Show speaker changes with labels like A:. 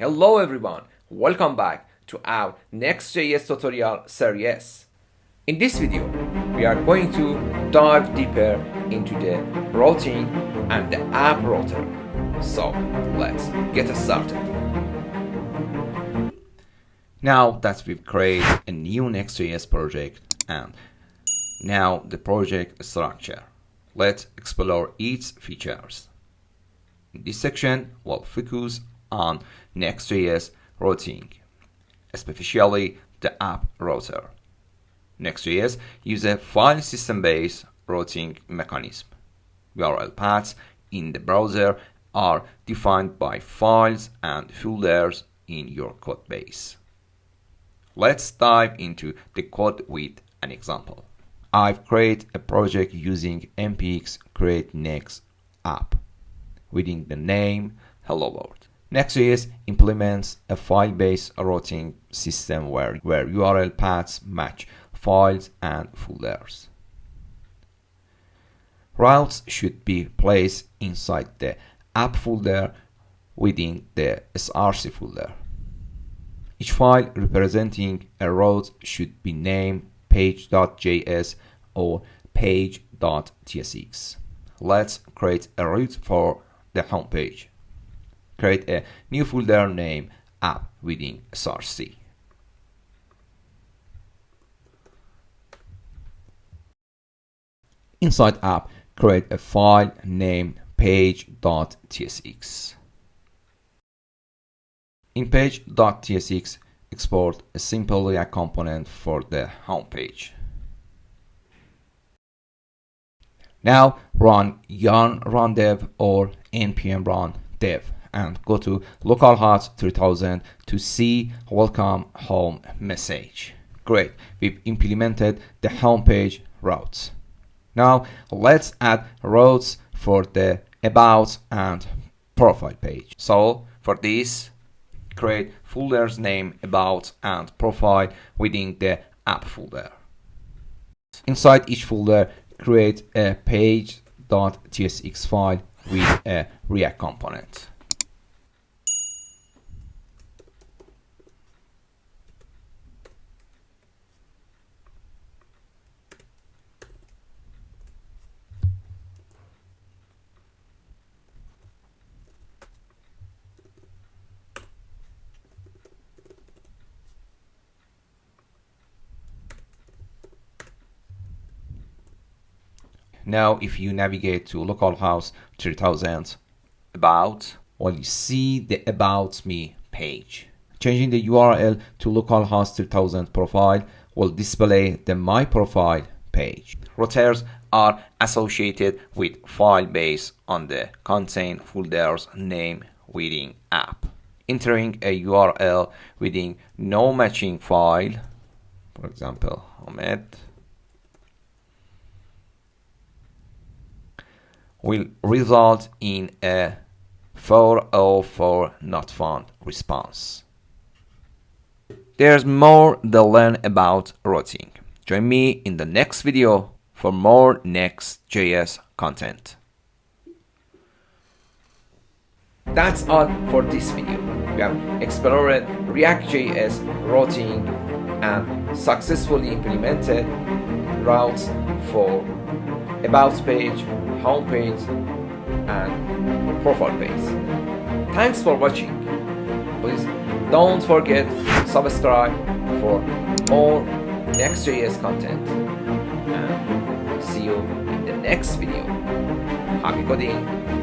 A: Hello everyone, welcome back to our Next.js tutorial series. In this video, we are going to dive deeper into the routing and the app router. So let's get started.
B: Now that we've created a new Next.js project and now the project structure, let's explore its features. In this section, we'll focus on Next.js routing, especially the app router. Next.js uses a file system-based routing mechanism. URL paths in the browser are defined by files and folders in your code base. Let's dive into the code with an example. I've created a project using npx create next app within the name hello world. Next.js implements a file-based routing system where URL paths match files and folders. Routes should be placed inside the app folder within the src folder. Each file representing a route should be named page.js or page.tsx. Let's create a route for the home page. Create a new folder named app within src. Inside app, create a file named page.tsx. In page.tsx, export a simple React component for the home page. Now run yarn run dev or npm run dev and go to localhost 3000 to see welcome home message. Great, we've implemented the home page routes. Now let's add routes for the about and profile page. So for this, create folders name about and profile within the app folder. Inside each folder, create a page.tsx file with a React component. Now, if you navigate to localhost 3000 about, well, you see the about me page. Changing the URL to localhost 3000 profile will display the my profile page. Routers are associated with file based on the content folder's name within app. Entering a URL within no matching file, for example, Hamed, will result in a 404 not found response. There's more to learn about routing. Join me in the next video for more Next.js content.
A: That's all for this video. We have explored React.js routing and successfully implemented routes for about page, home page, and profile page. Thanks for watching. Please don't forget to subscribe for more Next.js content. And see you in the next video. Happy coding!